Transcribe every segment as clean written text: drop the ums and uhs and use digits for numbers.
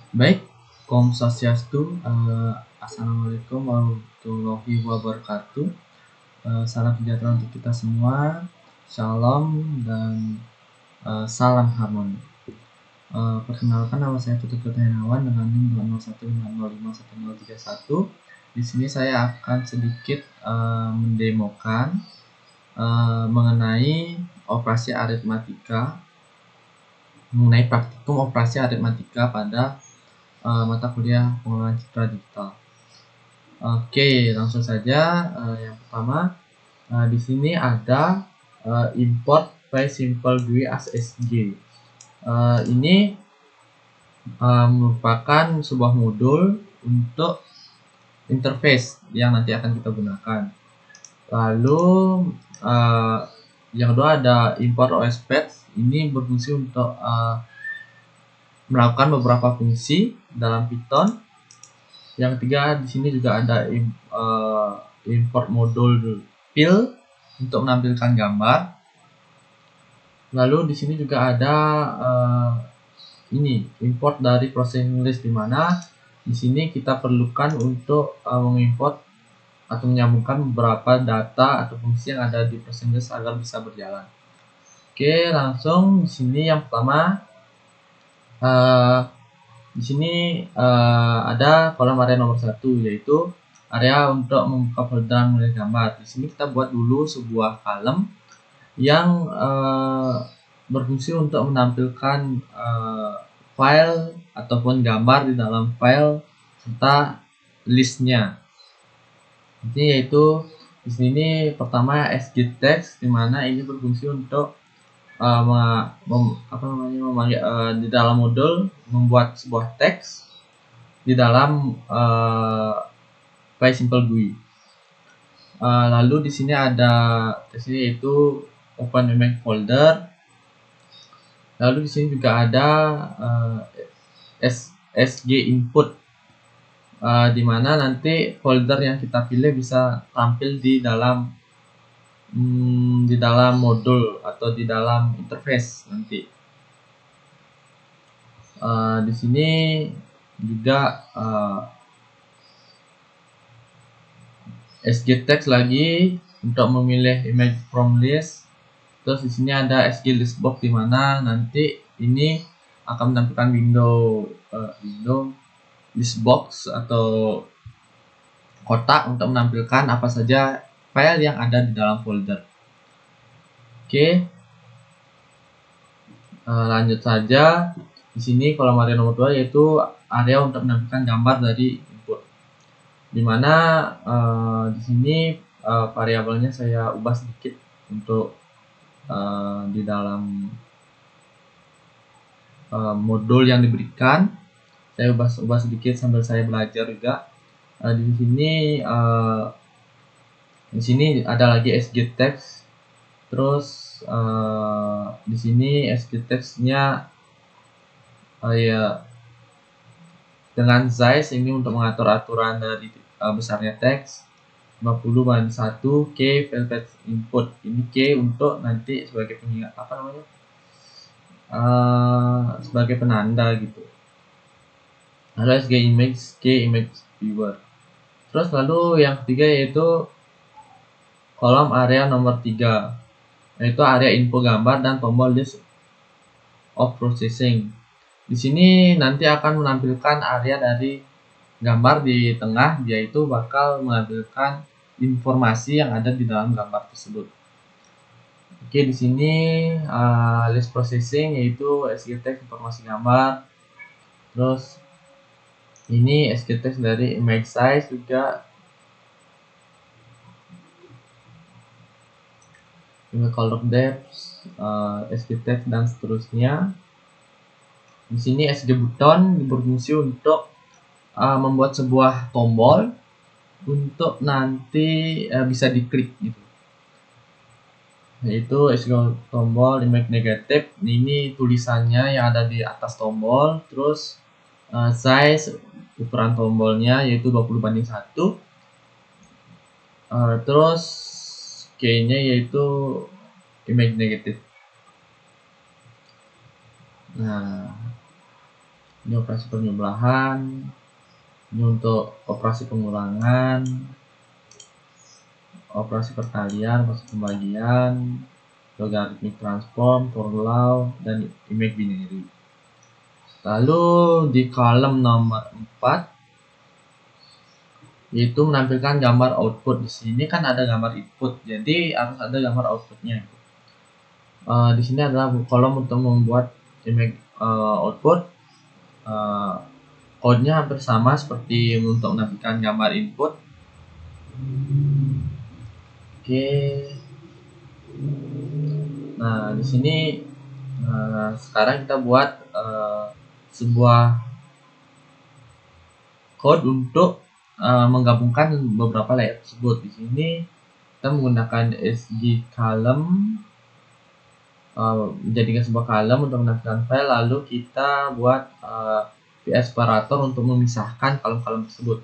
Baik, Om Swastiastu, Assalamualaikum warahmatullahi wabarakatuh. Salam sejahtera untuk kita semua, Shalom dan salam harmoni. Perkenalkan, nama saya Tutut Kurniawan dengan NIM 20150551031. Di sini saya akan sedikit mendemokan mengenai praktikum operasi aritmatika pada mata kuliah pengelolaan citra digital. Oke, langsung saja. Yang pertama, di sini ada import by simple GUI as SG. Ini merupakan sebuah modul untuk interface yang nanti akan kita gunakan. Lalu yang kedua ada import OS Patch. Ini berfungsi untuk melakukan beberapa fungsi dalam Python. Yang ketiga, di sini juga ada import modul fill untuk menampilkan gambar. Lalu di sini juga ada import dari processing list, di mana di sini kita perlukan untuk mengimport atau menyambungkan beberapa data atau fungsi yang ada di processing list agar bisa berjalan. Oke, langsung di sini yang pertama di sini ada kolom area nomor 1, yaitu area untuk membuka folder menulis gambar. Di sini kita buat dulu sebuah kolom yang berfungsi untuk menampilkan file ataupun gambar di dalam file serta listnya. Jadi yaitu di sini pertama sgtext, di mana ini berfungsi untuk di dalam modul membuat sebuah teks di dalam by simple GUI. Lalu di sini ada yaitu open image folder. Lalu di sini juga ada sg input, di mana nanti folder yang kita pilih bisa tampil di dalam modul atau di dalam interface nanti. Di sini juga sgtext lagi untuk memilih image from list. Terus di sini ada sg listbox, di mana nanti ini akan menampilkan window listbox atau kotak untuk menampilkan apa saja file yang ada di dalam folder. Oke, lanjut saja. Di sini kolom area nomor 2 yaitu area untuk menampilkan gambar dari input, dimana di sini variabelnya saya ubah sedikit untuk di dalam modul yang diberikan. Saya ubah sedikit sambil saya belajar juga. Di sini ada lagi sgtext. Terus di sini sgtext-nya ya dengan size ini untuk mengatur aturan dari besarnya teks 50/1 k velvet input. Ini k untuk nanti sebagai pengingat sebagai penanda gitu. Lalu sg image, k image viewer. Terus lalu yang ketiga yaitu kolom area nomor 3, yaitu area info gambar dan tombol list of processing. Di sini nanti akan menampilkan area dari gambar di tengah, yaitu bakal menampilkan informasi yang ada di dalam gambar tersebut. Oke, di sini list processing yaitu sgtext informasi gambar. Terus ini sgtext dari image size juga, image color depth, sgtext dan seterusnya. Di sini sg button berfungsi untuk membuat sebuah tombol untuk nanti bisa diklik gitu, yaitu sg tombol image negatif. Ini tulisannya yang ada di atas tombol. Terus size ukuran tombolnya yaitu 20/1. Terus k-nya yaitu image negatif. Nah, Ini operasi penjumlahan, ini untuk operasi pengulangan, operasi perkalian, operasi pembagian, logarithmic transform, for law, dan image binary. Lalu di kolom nomor 4 yaitu menampilkan gambar output. Di sini kan ada gambar input, jadi harus ada gambar outputnya. Di sini adalah kolom untuk membuat image output. Kodenya hampir sama seperti untuk menampilkan gambar input. Oke. Nah, di sini sekarang kita buat sebuah code untuk menggabungkan beberapa layer tersebut. Di sini kita menggunakan sg column, menjadikan sebuah column untuk menampilkan file, lalu kita buat vSeparator untuk memisahkan kolom-kolom tersebut.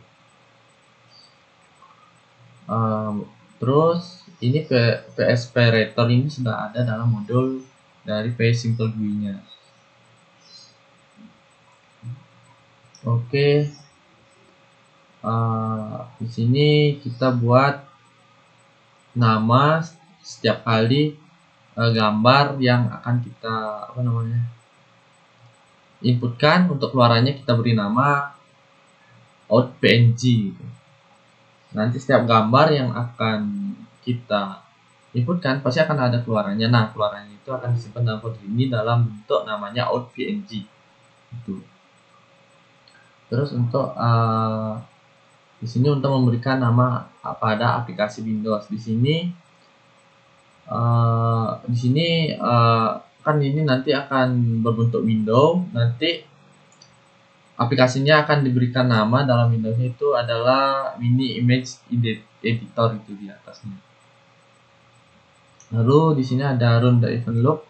Terus ini vSeparator ini sudah ada dalam modul dari vSimple GUI-nya. Oke. Di sini kita buat nama setiap kali gambar yang akan kita inputkan. Untuk keluarannya kita beri nama out.png. Nanti setiap gambar yang akan kita inputkan pasti akan ada keluarannya. Nah, keluarannya itu akan disimpan dalam folder ini dalam bentuk namanya out.png. Itu. Terus untuk di sini untuk memberikan nama pada aplikasi Windows. Di sini kan ini nanti akan berbentuk window. Nanti aplikasinya akan diberikan nama dalam Windows-nya itu adalah mini image editor itu di atasnya. Lalu di sini ada run the event loop.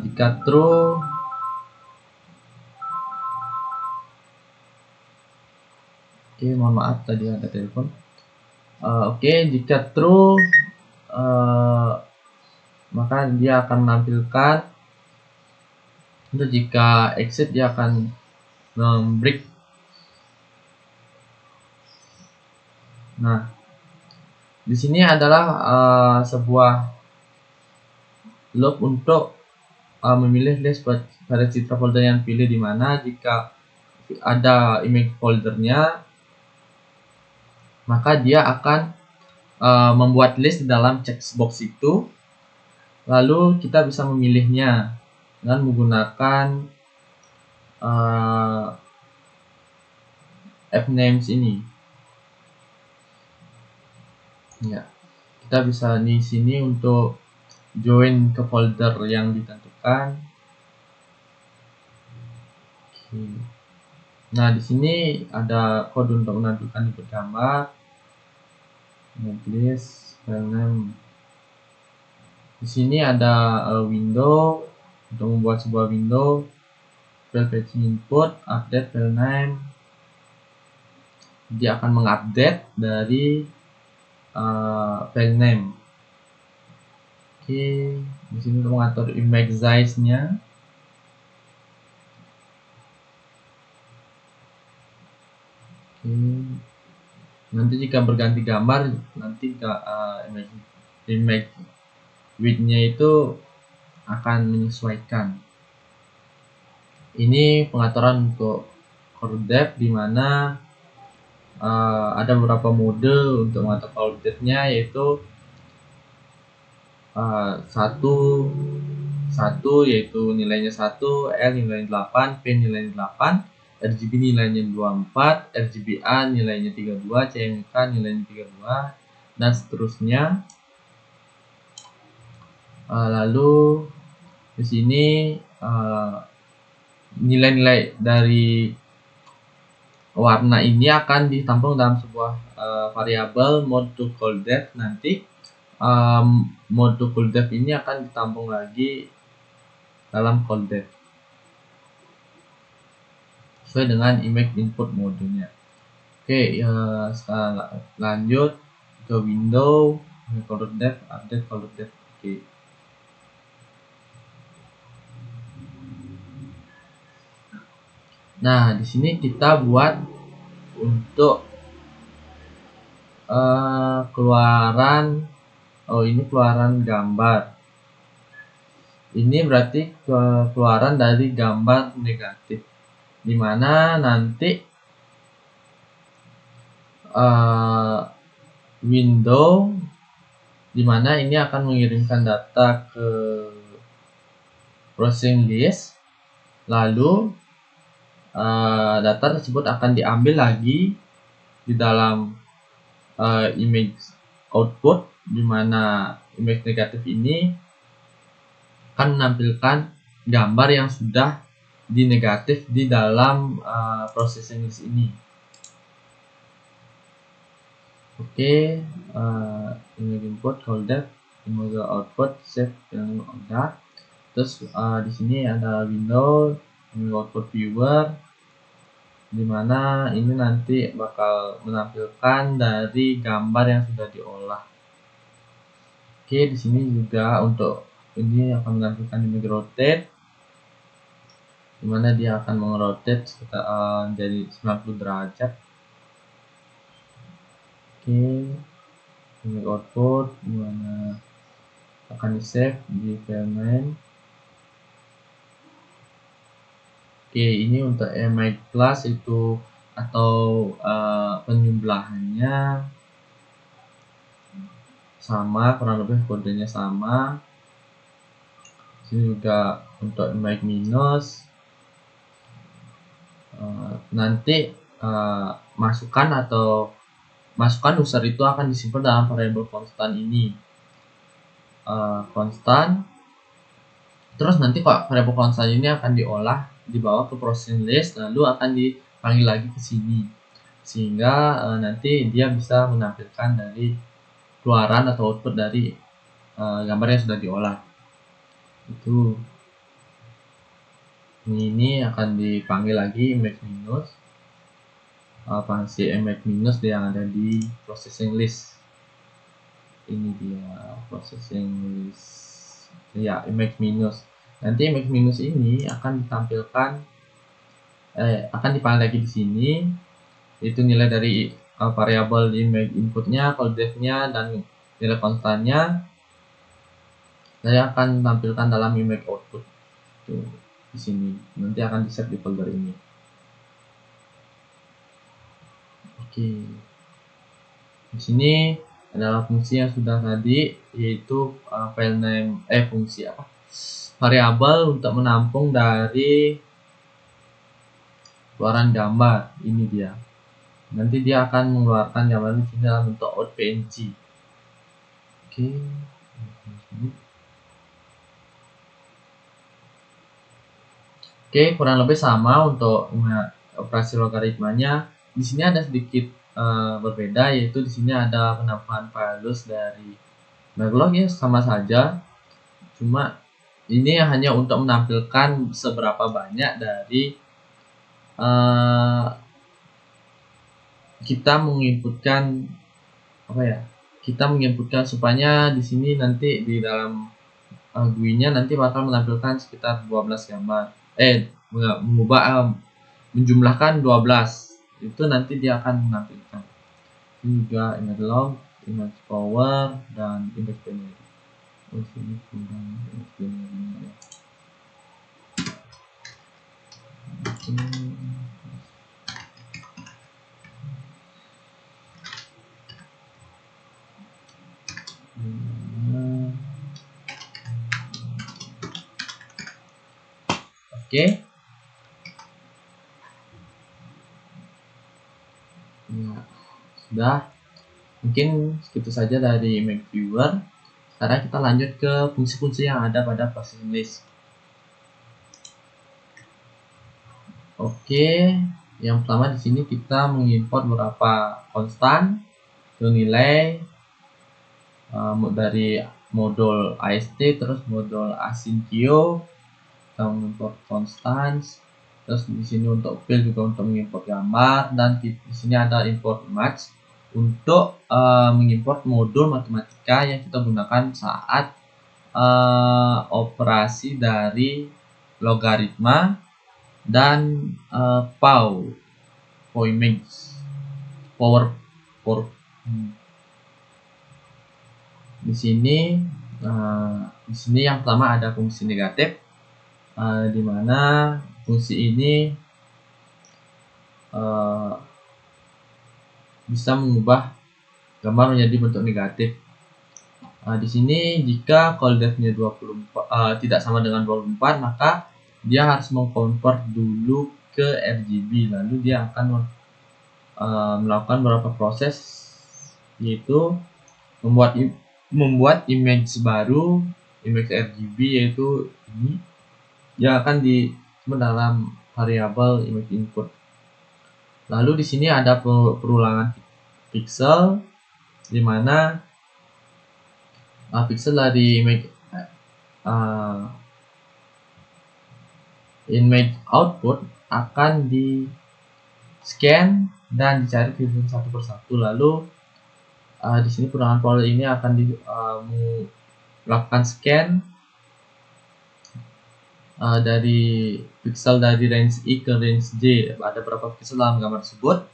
Jika true, oke, mohon maaf tadi ada telepon. Oke, jika true maka dia akan menampilkan. Untuk jika exit dia akan break. Nah, di sini adalah sebuah loop untuk memilih list pada citra folder yang pilih, di mana jika ada image foldernya maka dia akan membuat list di dalam checkbox itu, lalu kita bisa memilihnya dengan menggunakan fnames ini. Ya, kita bisa di sini untuk join ke folder yang ditentukan. Oke. Nah, di sini ada kode untuk menampilkan input gambar. List file name. Di sini ada window untuk membuat sebuah window. File fetching input, update file name. Dia akan mengupdate dari file name. Oke, di sini untuk mengatur image size-nya. Oke. Nanti jika berganti gambar, nanti image width-nya itu akan menyesuaikan. Ini pengaturan untuk color depth, di mana ada beberapa mode untuk mengatur color depth-nya, yaitu satu yaitu nilainya 1, L nilainya 8, P nilainya 8, RGB nilainya 24, RGBA nilainya 32, CMYK nilainya 32, dan seterusnya. Lalu di sini nilai-nilai dari warna ini akan ditampung dalam sebuah variabel mode to color depth. Nanti mode to color depth ini akan ditampung lagi dalam color depth sesuai dengan image input modenya. Oke, sekarang lanjut ke window, color depth, update color depth. Oke. Nah, di sini kita buat untuk keluaran, ini keluaran gambar. Ini berarti keluaran dari gambar negatif, dimana nanti window dimana ini akan mengirimkan data ke processing list, lalu data tersebut akan diambil lagi di dalam image output, dimana image negatif ini akan menampilkan gambar yang sudah dinegatif di dalam processing list ini. Oke, image input, folder, image output, save yang udah. Terus di sini ada window, image output viewer, dimana ini nanti bakal menampilkan dari gambar yang sudah diolah. Oke, di sini juga untuk ini akan menampilkan image rotate, dimana dia akan mengrotate sekitar jadi 90 derajat. Oke, image output dimana akan di save di file main. Oke, ini untuk image plus itu atau penjumlahannya sama, kurang lebih kodenya sama. Ini juga untuk image minus, nanti masukan user itu akan disimpan dalam variabel konstan ini, konstan. Terus nanti kok variabel konstan ini akan diolah, dibawa ke processing list, lalu akan dipanggil lagi ke sini, sehingga nanti dia bisa menampilkan dari keluaran atau output dari gambar yang sudah diolah. Itu ini akan dipanggil lagi image minus, fungsi image minus yang ada di processing list. Ini dia processing list, ya, image minus. Nanti image minus ini akan ditampilkan akan dipanggil lagi di sini, itu nilai dari variabel image inputnya, coldevnya, dan nilai konstannya. Saya akan tampilkan dalam image output. Tuh, di sini nanti akan di-save di folder ini. Oke, di sini adalah fungsi yang sudah tadi, yaitu file name fungsi variabel untuk menampung dari keluaran gambar. Ini dia, nanti dia akan mengeluarkan gambar di sini dalam bentuk out.png. Oke, kurang lebih sama untuk operasi logaritmanya. Di sini ada sedikit berbeda, yaitu di sini ada penambahan values dari backlog, ya sama saja, cuma ini hanya untuk menampilkan seberapa banyak dari kita menginputkan supaya di sini nanti di dalam GUI-nya nanti bakal menampilkan sekitar 12 gambar, menjumlahkan 12, itu nanti dia akan menampilkan. Ini juga image log, image power, dan image binary. Sini kurang image binary. Oke. Ya, sudah. Mungkin segitu saja dari image viewer. Sekarang kita lanjut ke fungsi-fungsi yang ada pada processing list. Oke, yang pertama di sini kita mengimport beberapa konstan ke nilai dari modul AST, terus modul asyncio, kita mengimport constants. Terus di sini untuk fill juga untuk mengimport gambar, dan di sini ada import match untuk mengimport modul matematika yang kita gunakan saat operasi dari logaritma dan POW image power. Di sini yang pertama ada fungsi negatif, di mana fungsi ini bisa mengubah gambar menjadi bentuk negatif. Di sini jika call depth-nya 24 tidak sama dengan 24, maka dia harus mengkonvert dulu ke RGB, lalu dia akan melakukan beberapa proses, yaitu membuat image baru, image RGB, yaitu ini yang akan disimpan dalam variabel image input. Lalu di sini ada perulangan pixel, di mana pixel dari image output akan di scan dan dicari filter satu persatu. Lalu di sini perulangan power ini akan melakukan scan dari pixel dari range I ke range J, ada berapa pixel dalam gambar tersebut,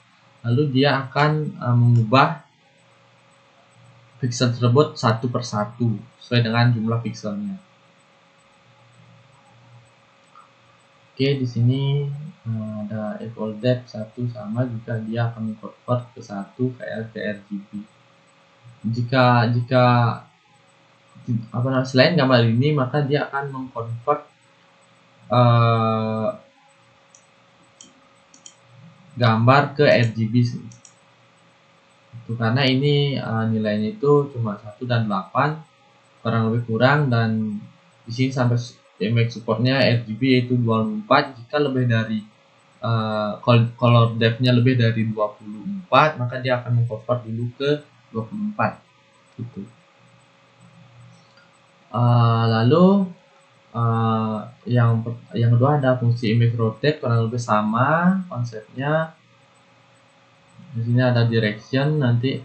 lalu dia akan mengubah pixel tersebut satu persatu sesuai dengan jumlah pixelnya. Oke, di sini ada equal depth 1 sama jika dia akan mengkonvert ke 1 ke RGB. Jika selain gambar ini, maka dia akan mengkonvert gambar ke RGB itu, karena ini nilainya itu cuma 1 dan 8, kurang lebih kurang, dan di sini sampai image supportnya RGB yaitu 24. Jika lebih dari color depth-nya lebih dari 24, maka dia akan mengconvert dulu ke 24 gitu. Lalu yang kedua ada fungsi image rotate, kurang lebih sama konsepnya. Di sini ada direction, nanti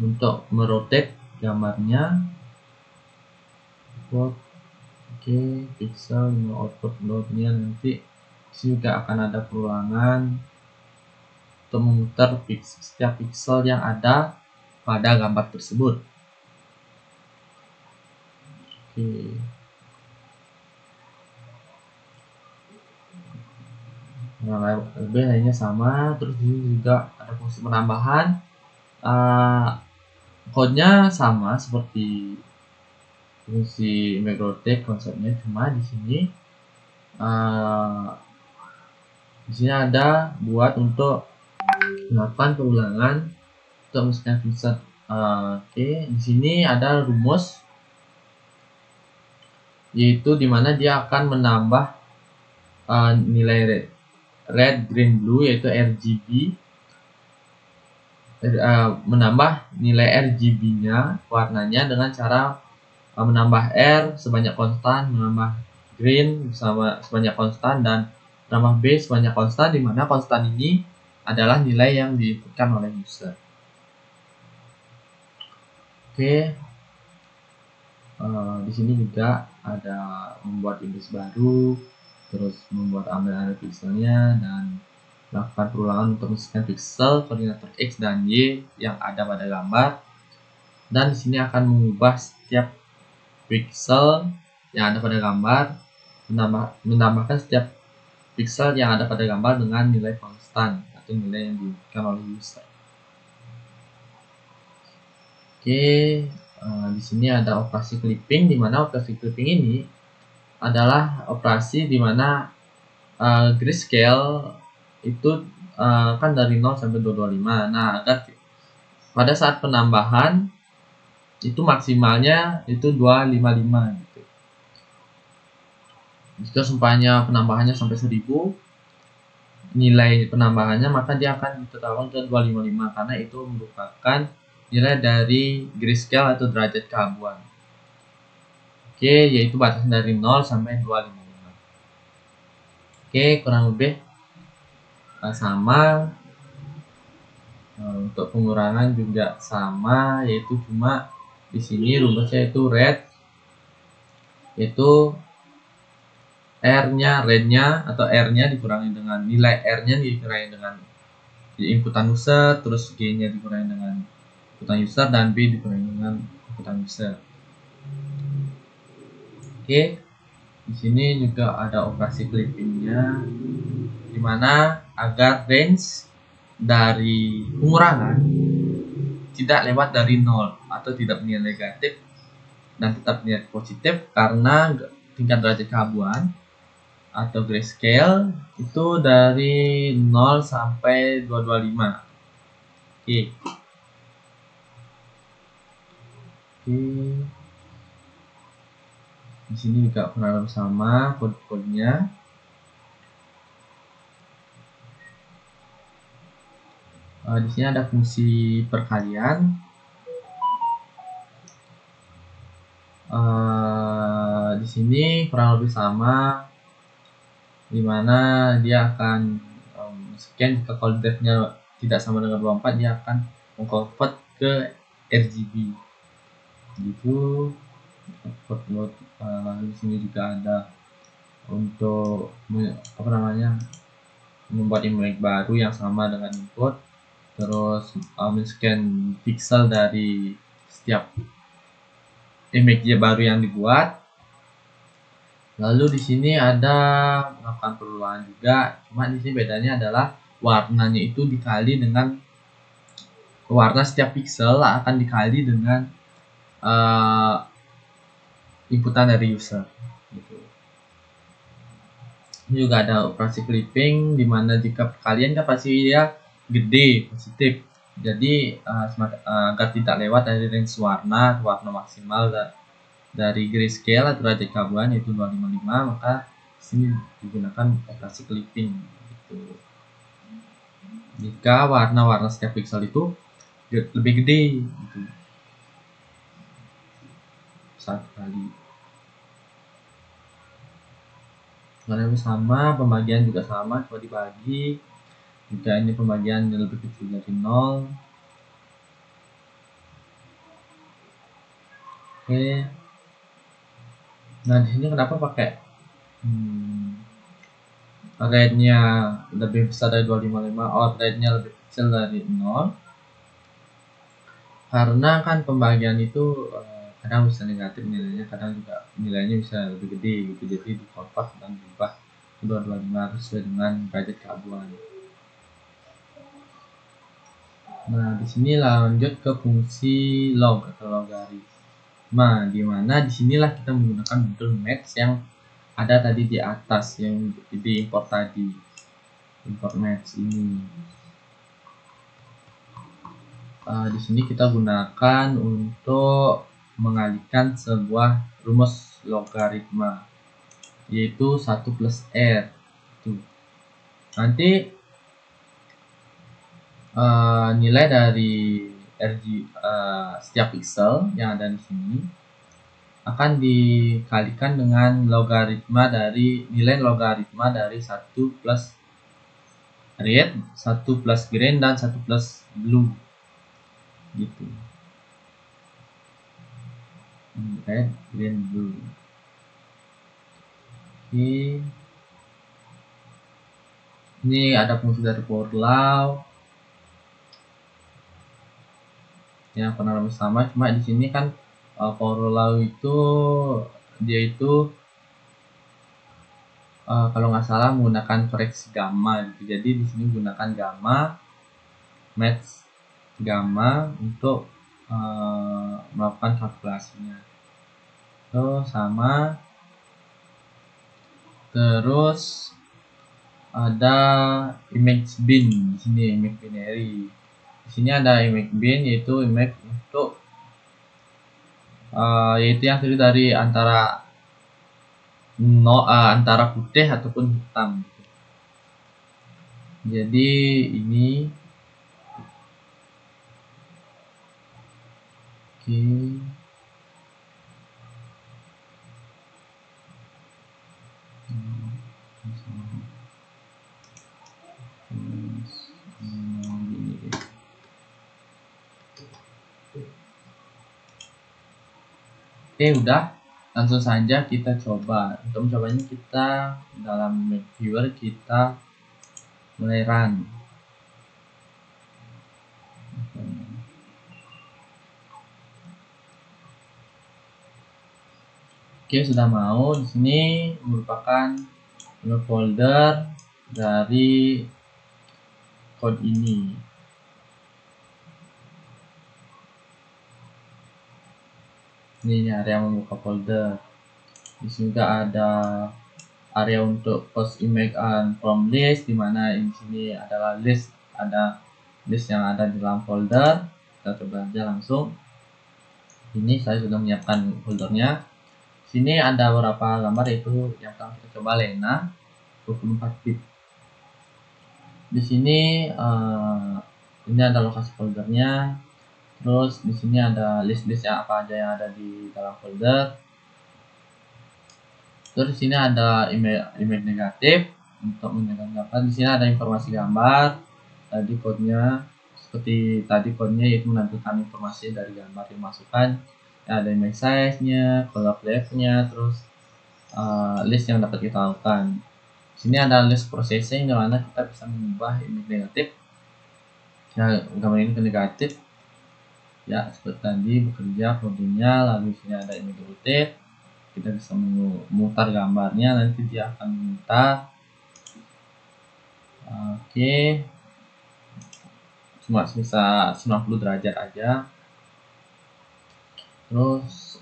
untuk merotate gambarnya. Oke, pixel output load-nya, nanti juga akan ada perulangan untuk memutar setiap pixel yang ada pada gambar tersebut. Oke. Nah, lebih lainnya sama. Terus ini juga ada fungsi penambahan. Kodenya sama seperti fungsi image rotate konsepnya, cuma di sini ada buat untuk melakukan perulangan untuk memasukkan pixel. Oke, di sini ada rumus, yaitu dimana dia akan menambah nilai red, green, blue, yaitu RGB, menambah nilai RGB-nya, warnanya, dengan cara menambah R sebanyak konstan, menambah green sebanyak konstan, dan menambah B sebanyak konstan, di mana konstan ini adalah nilai yang diinputkan oleh user. Oke, di sini juga ada membuat image baru, terus membuat ambil pixelnya, dan melakukan perulangan untuk memasukkan pixel koordinator X dan Y yang ada pada gambar. Dan di sini akan mengubah setiap pixel yang ada pada gambar, menambahkan setiap pixel yang ada pada gambar dengan nilai konstan atau nilai yang diberikan oleh user. Oke, di sini ada operasi clipping, di mana operasi clipping ini adalah operasi di mana grayscale itu kan dari 0 sampai 225. Nah, agar pada saat penambahan itu maksimalnya itu 255 gitu. Jika sumpahnya penambahannya sampai 1000 nilai penambahannya, maka dia akan ditetapkan ke 255 karena itu merupakan nilai dari grayscale atau derajat keabuan. Oke, yaitu batasnya dari 0 sampai 255. Oke, kurang lebih sama. Untuk pengurangan juga sama, yaitu cuma di sini rumusnya itu red, yaitu R-nya, range-nya atau R-nya dikurangi dengan nilai R-nya dikurangi dengan inputan user, terus G-nya dikurangi dengan inputan user, dan B dikurangi dengan inputan user. Oke, di sini juga ada operasi clippingnya, dimana agar range dari pengurangan tidak lewat dari 0 atau tidak punya negatif dan tetap punya positif, karena tingkat derajat keabuan atau grayscale itu dari 0 sampai 225. Oke. Di sini juga pernah sama kode-kodenya. Di sini ada fungsi perkalian. Di sini kurang lebih sama, dimana dia akan scan jika codecs-nya tidak sama dengan 24, dia akan mengconvert ke RGB gitu. Di sini juga ada untuk membuat image baru yang sama dengan input, terus men-scan pixel dari setiap image baru yang dibuat. Lalu di sini ada melakukan perluan juga, cuma di sini bedanya adalah warnanya itu dikali dengan warna setiap pixel akan dikali dengan inputan dari user gitu. Ini juga ada operasi clipping, dimana jika perkalian kan pasti dia gede positif, jadi agar tidak lewat dari range warna maksimal dari grayscale atau derajat keabuan yaitu 255, maka sini digunakan operasi clipping gitu. Jika warna setiap pixel itu lebih gede gitu, satu kali. Warnanya sama, pembagian juga sama, cuma dibagi. Jika ini pembagian lebih kecil dari 0. Oke. Nah, di sini kenapa pakai range-nya lebih besar dari 255, range-nya lebih kecil dari 0? Karena kan pembagian itu kadang bisa negatif nilainya, kadang juga nilainya bisa lebih gede gitu, jadi dikonvert dan berubah 225 sesuai dengan derajat keabuan. Nah, di sini lanjut ke fungsi log atau logaritma, di mana disinilah kita menggunakan model max yang ada tadi di atas, yang diimport tadi, import max ini. Di sini kita gunakan untuk mengalihkan sebuah rumus logaritma, yaitu 1 plus R. Nanti nilai dari setiap pixel yang ada di sini akan dikalikan dengan nilai logaritma dari 1 plus red, 1 plus green, dan 1 plus blue gitu. Red, green, blue. Oke. Ini ada fungsi dari for law yang pernah sama, cuma di sini kan for law itu dia itu kalau nggak salah menggunakan koreksi gamma gitu. Jadi di sini menggunakan gamma, match gamma untuk melakukan kalkulasinya. Itu sama. Terus ada image bin di sini, image binary. Di sini ada image bin, yaitu image untuk yaitu yang terdiri dari antara putih ataupun hitam. Jadi ini oke. Oke, udah. langsung saja kita coba. Untuk mencobanya kita dalam Image Viewer kita mulai run. Oke, sudah mau. Di sini merupakan folder dari code ini. Ini area membuka folder. Di sini juga ada area untuk post image and from list, dimana di sini adalah list, ada list yang ada di dalam folder. Kita coba aja langsung. Ini saya sudah menyiapkan foldernya. Sini ada beberapa gambar, yaitu yang pertama kita coba Lena 24 bit. Di sini ini ada lokasi foldernya. Terus di sini ada list-list yang apa aja yang ada di dalam folder. Terus di sini ada image negatif untuk menyegarkan gambar. Di sini ada informasi gambar. Tadi kodenya seperti tadi kodenya, yaitu menampilkan informasi dari gambar yang dimasukkan. Ada image size-nya, color depth-nya, terus list yang dapat kita lakukan. Di sini ada list processing, di mana kita bisa mengubah image negatif. Ya, gambar ini ke negatif. Ya, seperti tadi bekerja kodenya. Lalu di sini ada image rotate. Kita bisa memutar gambarnya, nanti dia akan memutar. Oke, cuma bisa 90 derajat aja. Terus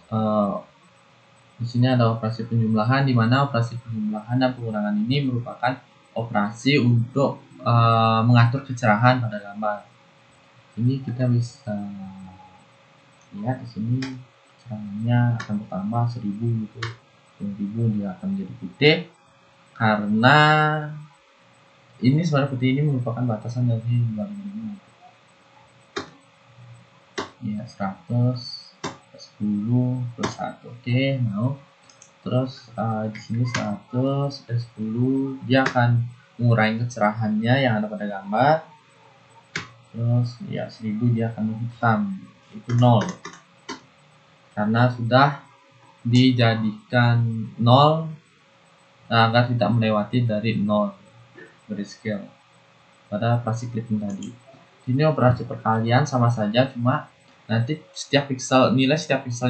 di sini ada operasi penjumlahan, di mana operasi penjumlahan dan pengurangan ini merupakan operasi untuk mengatur kecerahan pada gambar. Ini kita bisa lihat di sini kecerahannya akan bertambah 1000 gitu. 1000 dia akan menjadi putih, karena ini sebenarnya putih ini merupakan batasan dari 2005. Ya, 100 10 plus 1. Oke, mau. Terus di sini 100 dan 10 dia akan mengurangi kecerahannya yang ada pada gambar. Terus ya 1000 dia akan menghitam, itu 0 karena sudah dijadikan 0 agar tidak melewati dari 0 grayscale pada operasi clipping tadi. Ini operasi perkalian sama saja, cuma nanti setiap pixel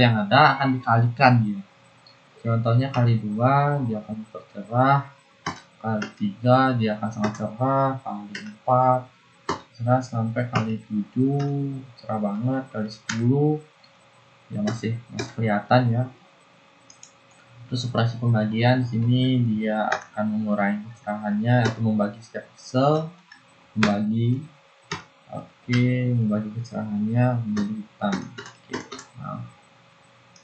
yang ada akan dikalikan dia. Contohnya kali 2 dia akan bercerah, kali 3 dia akan sangat cerah, kali 4 cerah, sampai kali 7 cerah banget, kali 10 ya masih kelihatan ya. Terus operasi pembagian di sini dia akan mengurangi kecerahannya, atau membagi setiap pixel, membagi kecerahannya menjadi hitam. Nah,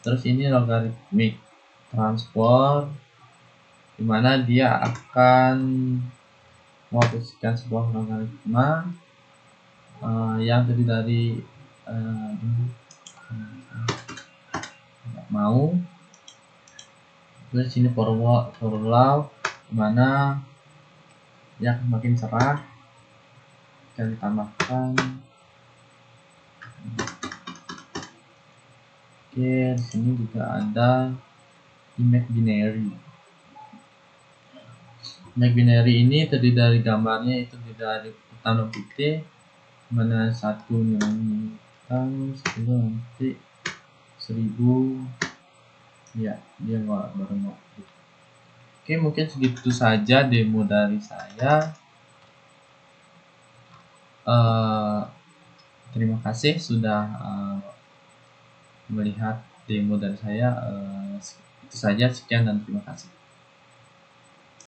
terus ini logarithmic transform, dimana dia akan mengoperasikan sebuah logaritma yang terdiri dari mau. Terus sini for law, dimana dia akan makin cerah. Kita ditambahkan. Oke, di sini juga ada image binary. Image binary ini terdiri dari gambarnya itu dari hitam dan putih, mana satu hitam, 10 nanti 1000 ya, dia baru mau. Oke, mungkin segitu saja demo dari saya. Terima kasih sudah melihat demo dari saya. Itu saja, sekian dan terima kasih.